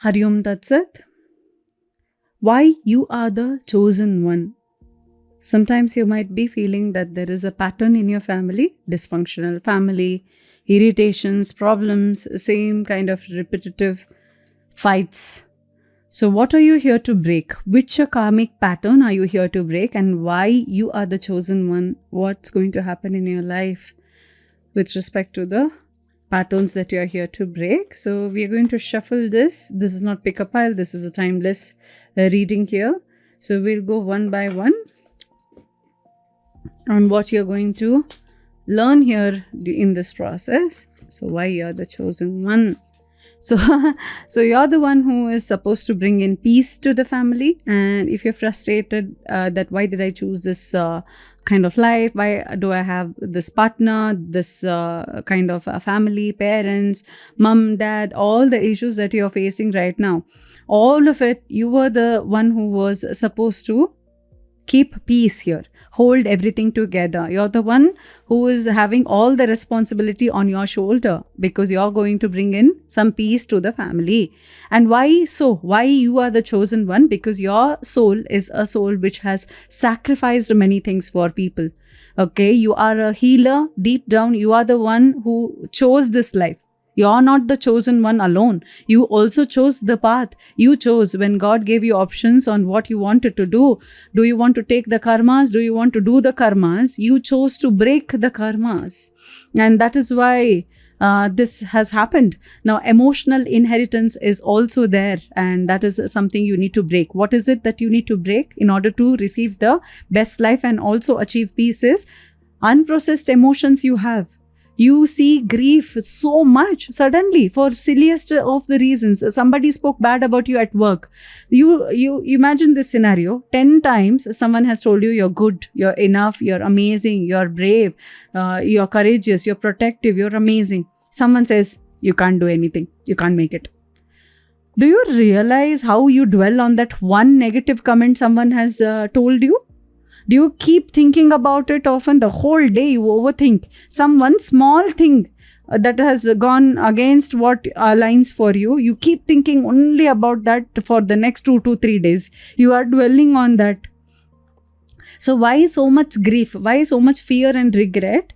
Hari Om Tat Sat. Why you are the chosen one. Sometimes you might be feeling that there is a pattern in your family, dysfunctional family, irritations, problems, same kind of repetitive fights. So, what are you here to break? Which karmic pattern are you here to break, and why you are the chosen one? What's going to happen in your life with respect to the patterns that you are here to break? So, we are going to shuffle this. This is not pick a pile, this is a timeless reading here. So, we'll go one by one on what you're going to learn here in this process. So, why you're the chosen one. So you're the one who is supposed to bring in peace to the family. And if you're frustrated that why did I choose this kind of life, why do I have this partner, this kind of family, parents, mom, dad, all the issues that you're facing right now, all of it, you were the one who was supposed to keep peace here, hold everything together. You're the one who is having all the responsibility on your shoulder, because you're going to bring in some peace to the family. And why so? Why you are the chosen one? Because your soul is a soul which has sacrificed many things for people. Okay, you are a healer. Deep down, you are the one who chose this life. You're not the chosen one alone. You also chose the path. You chose when God gave you options on what you wanted to do. Do you want to take the karmas? Do you want to do the karmas? You chose to break the karmas. And that is why this has happened. Now, emotional inheritance is also there, and that is something you need to break. What is it that you need to break in order to receive the best life and also achieve peace? Is unprocessed emotions you have. You see grief so much suddenly for silliest of the reasons. Somebody spoke bad about you at work. You imagine this scenario. 10 times someone has told you you're good, you're enough, you're amazing, you're brave, you're courageous, you're protective, you're amazing. Someone says you can't do anything, you can't make it. Do you realize how you dwell on that one negative comment someone has told you? Do you keep thinking about it often? The whole day you overthink some one small thing that has gone against what aligns for you. You keep thinking only about that for the next 2 to 3 days. You are dwelling on that. So why so much grief? Why so much fear and regret?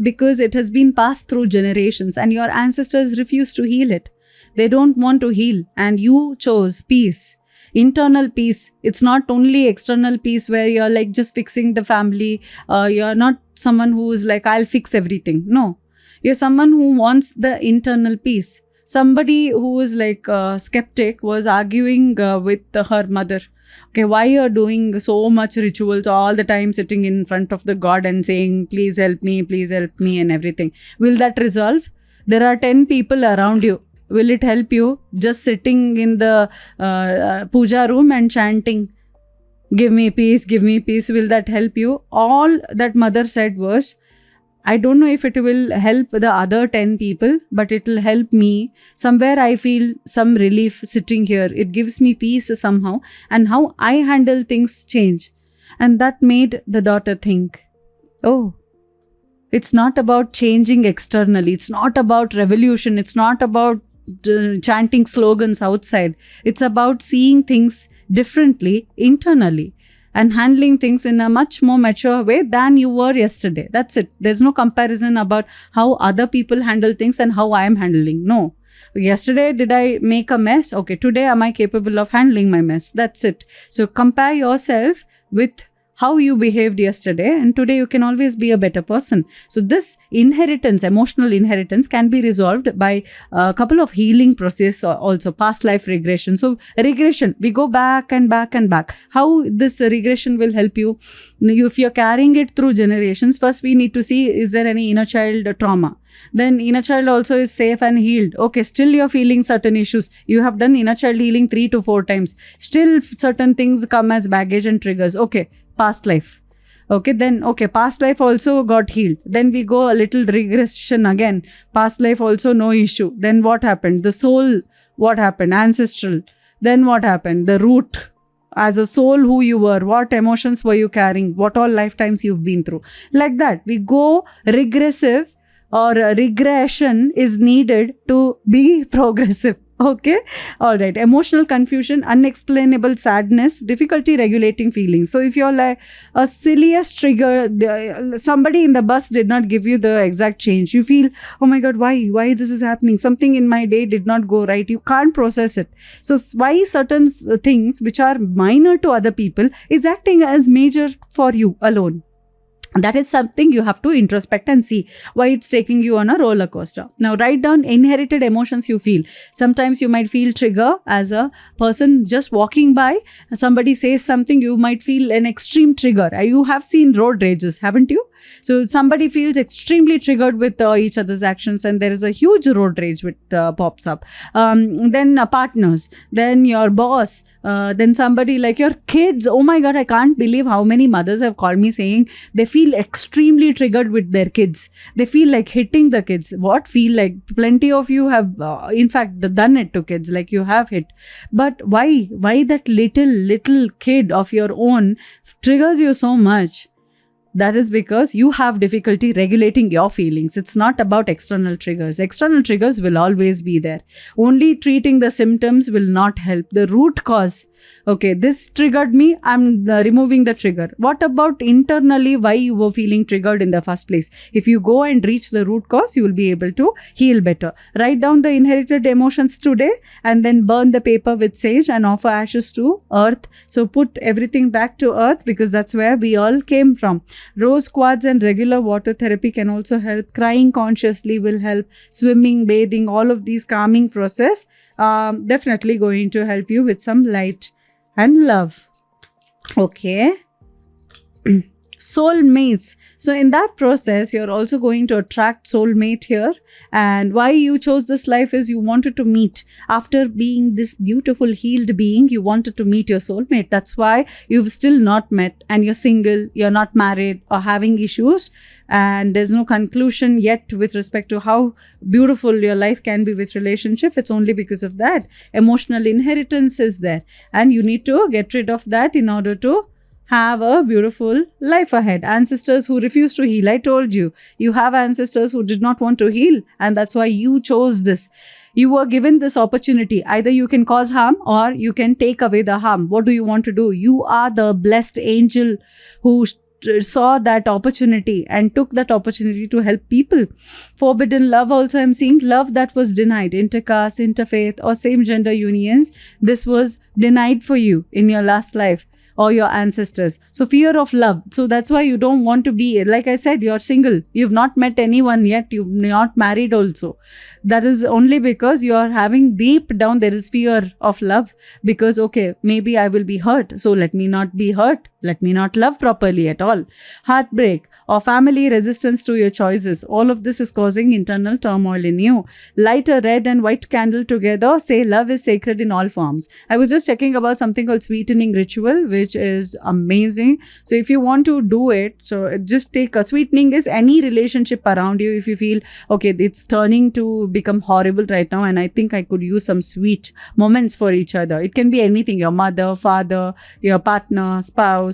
Because it has been passed through generations and your ancestors refused to heal it. They don't want to heal, and you chose peace. Internal peace. It's not only external peace where you're like just fixing the family. You're not someone who is like, I'll fix everything. No, you're someone who wants the internal peace. Somebody who is like skeptic was arguing with her mother. Okay, why you're doing so much rituals all the time, sitting in front of the God and saying, please help me and everything. Will that resolve? There are 10 people around you. Will it help you just sitting in the puja room and chanting, give me peace, give me peace? Will that help you? All that mother said was, I don't know if it will help the other 10 people, but it will help me. Somewhere I feel some relief sitting here. It gives me peace somehow, and how I handle things change. And that made the daughter think, oh, it's not about changing externally. It's not about revolution. It's not about chanting slogans outside. It's about seeing things differently internally and handling things in a much more mature way than you were yesterday. That's it. There's no comparison about how other people handle things and how I am handling. No. Yesterday, did I make a mess? Okay, today am I capable of handling my mess? That's it. So compare yourself with how you behaved yesterday, and today you can always be a better person. So this inheritance, emotional inheritance, can be resolved by a couple of healing process, also past life regression. So regression, we go back and back and back. How this regression will help you? If you're carrying it through generations, first we need to see, is there any inner child trauma? Then inner child also is safe and healed. Okay, still you're feeling certain issues. You have done inner child healing 3 to 4 times. Still certain things come as baggage and triggers. Okay, past life. Okay, then, okay, past life also got healed. Then we go a little regression again. Past life also no issue. Then what happened? The soul, what happened? Ancestral. Then what happened? The root. As a soul, who you were, what emotions were you carrying, what all lifetimes you've been through. Like that, we go regressive, or regression is needed to be progressive. Okay, all right. Emotional confusion, unexplainable sadness, difficulty regulating feelings. So, if you're like a silliest trigger, somebody in the bus did not give you the exact change. You feel, oh my God, why this is happening? Something in my day did not go right. You can't process it. So, why certain things which are minor to other people is acting as major for you alone? That is something you have to introspect and see why it's taking you on a roller coaster. Now, write down inherited emotions you feel. Sometimes you might feel trigger as a person just walking by. Somebody says something, you might feel an extreme trigger. You have seen road rages, haven't you? So somebody feels extremely triggered with each other's actions, and there is a huge road rage which pops up. Then partners, then your boss, then somebody like your kids. Oh my God, I can't believe how many mothers have called me saying they feel extremely triggered with their kids. They feel like hitting the kids. What feel like? Plenty of you have, in fact, done it to kids, like you have hit. But why? Why that little kid of your own triggers you so much? That is because you have difficulty regulating your feelings. It's not about external triggers. External triggers will always be there. Only treating the symptoms will not help. The root cause, okay, this triggered me, I'm removing the trigger. What about internally why you were feeling triggered in the first place? If you go and reach the root cause, you will be able to heal better. Write down the inherited emotions today and then burn the paper with sage and offer ashes to earth. So put everything back to earth, because that's where we all came from. Rose quartz and regular water therapy can also help. Crying consciously will help. Swimming, bathing, all of these calming process definitely going to help you with some light and love. Okay. Soulmates. So in that process, you're also going to attract soulmate here. And why you chose this life is you wanted to meet. After being this beautiful healed being, you wanted to meet your soulmate. That's why you've still not met, and you're single, you're not married or having issues, and there's no conclusion yet with respect to how beautiful your life can be with relationship. It's only because of that. Emotional inheritance is there, and you need to get rid of that in order to have a beautiful life ahead. Ancestors who refuse to heal. I told you, you have ancestors who did not want to heal, and that's why you chose this. You were given this opportunity. Either you can cause harm or you can take away the harm. What do you want to do? You are the blessed angel who saw that opportunity and took that opportunity to help people. Forbidden love also, I'm seeing love that was denied. Intercaste, interfaith or same gender unions, this was denied for you in your last life or your ancestors. So fear of love. So that's why you don't want to be, like I said, you're single. You've not met anyone yet. You've not married also. That is only because you're having deep down, there is fear of love, because, okay, maybe I will be hurt. So let me not be hurt. Let me not love properly at all. Heartbreak or family resistance to your choices. All of this is causing internal turmoil in you. Light a red and white candle together. Say love is sacred in all forms. I was just checking about something called sweetening ritual, which is amazing. So if you want to do it, so just take a sweetening is any relationship around you. If you feel, okay, it's turning to become horrible right now, and I think I could use some sweet moments for each other. It can be anything, your mother, father, your partner, spouse,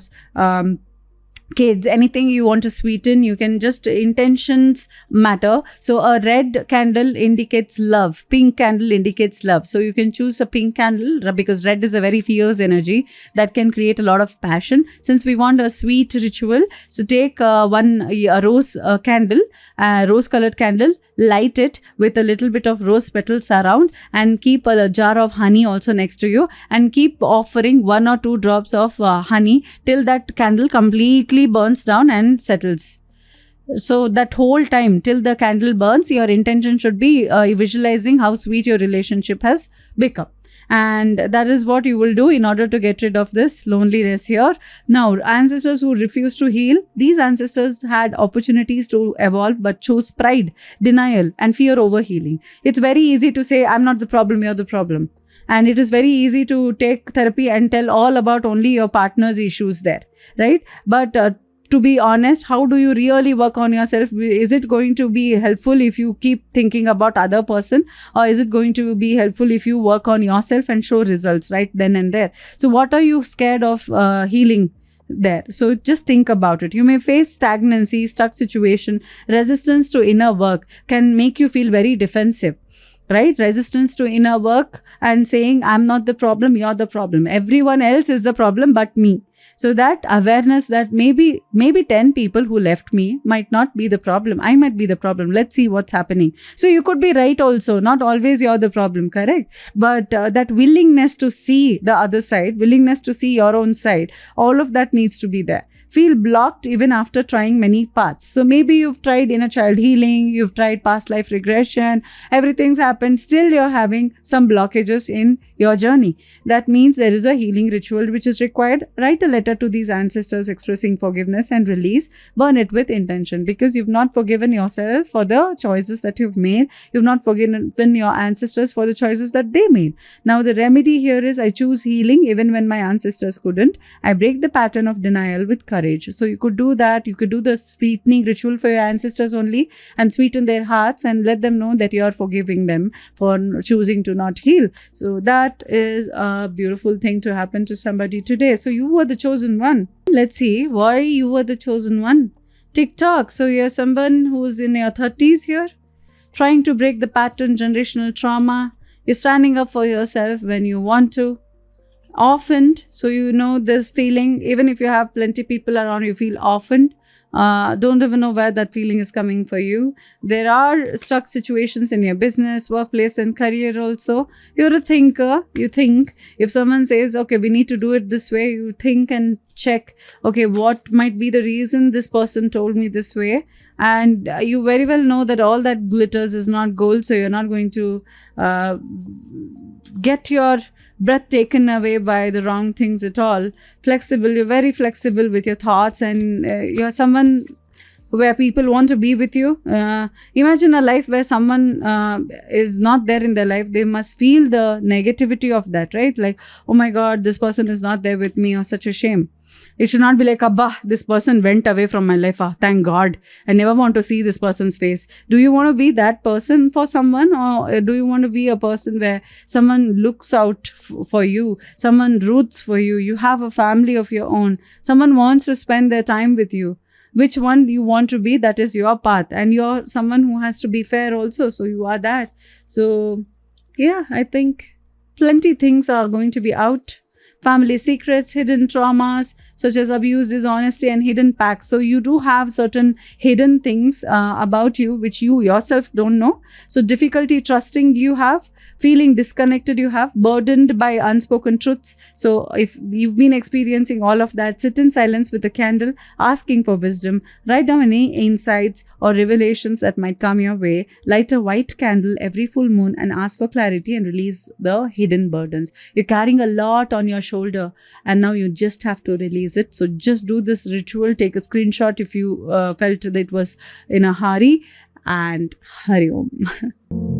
kids, anything you want to sweeten, you can just, intentions matter. So a red candle indicates love, pink candle indicates love. So you can choose a pink candle because red is a very fierce energy that can create a lot of passion. Since we want a sweet ritual, so take a rose candle, rose colored candle, light it with a little bit of rose petals around, and keep a jar of honey also next to you, and keep offering 1 or 2 drops of honey till that candle completely burns down and settles. So that whole time till the candle burns, your intention should be visualizing how sweet your relationship has become. And that is what you will do in order to get rid of this loneliness here. Now, ancestors who refuse to heal, these ancestors had opportunities to evolve but chose pride, denial and fear over healing. It's very easy to say, I'm not the problem, you're the problem. And it is very easy to take therapy and tell all about only your partner's issues there, right? But to be honest, how do you really work on yourself? Is it going to be helpful if you keep thinking about other person, or is it going to be helpful if you work on yourself and show results right then and there? So what are you scared of healing there? So just think about it. You may face stagnancy, stuck situation. Resistance to inner work can make you feel very defensive. right? Resistance to inner work and saying, I'm not the problem, you're the problem. Everyone else is the problem but me. So that awareness that maybe 10 people who left me might not be the problem. I might be the problem. Let's see what's happening. So you could be right also. Not always you're the problem, correct? But that willingness to see the other side, willingness to see your own side, all of that needs to be there. Feel blocked even after trying many paths. So maybe you've tried inner child healing, you've tried past life regression, everything's happened, still you're having some blockages in your journey. That means there is a healing ritual which is required. Write a letter to these ancestors expressing forgiveness and release. Burn it with intention, because you've not forgiven yourself for the choices that you've made. You've not forgiven your ancestors for the choices that they made. Now the remedy here is, I choose healing even when my ancestors couldn't. I break the pattern of denial with courage. So you could do that. You could do the sweetening ritual for your ancestors only and sweeten their hearts and let them know that you are forgiving them for choosing to not heal. So that is a beautiful thing to happen to somebody today. So you were the chosen one. Let's see why you were the chosen one. TikTok. So you're someone who's in your 30s here, trying to break the pattern, generational trauma. You're standing up for yourself when you want to. Orphaned, so you know this feeling. Even if you have plenty people around, you feel orphaned. Don't even know where that feeling is coming for you. There are stuck situations in your business, workplace and career also. You're a thinker. You think. If someone says, okay, we need to do it this way, you think and check, okay, what might be the reason this person told me this way. And you very well know that all that glitters is not gold, so you're not going to get your breath taken away by the wrong things at all. Flexible, you're very flexible with your thoughts, and you're someone where people want to be with you. Imagine a life where someone is not there in their life. They must feel the negativity of that, right? Like, oh my God, this person is not there with me, or such a shame. It should not be like, Abba, this person went away from my life. Thank God. I never want to see this person's face. Do you want to be that person for someone? Or do you want to be a person where someone looks out for you? Someone roots for you? You have a family of your own. Someone wants to spend their time with you. Which one you want to be, that is your path. And you're someone who has to be fair also. So you are that. So yeah, I think plenty things are going to be out. Family secrets, hidden traumas such as abuse, dishonesty and hidden pacts. So you do have certain hidden things about you which you yourself don't know. So difficulty trusting you have, feeling disconnected you have, burdened by unspoken truths. So if you've been experiencing all of that, sit in silence with a candle, asking for wisdom. Write down any insights or revelations that might come your way. Light a white candle every full moon and ask for clarity and release the hidden burdens. You're carrying a lot on your shoulder and now you just have to release it. So just do this ritual. Take a screenshot if you felt that it was in a hurry, and Hari Om.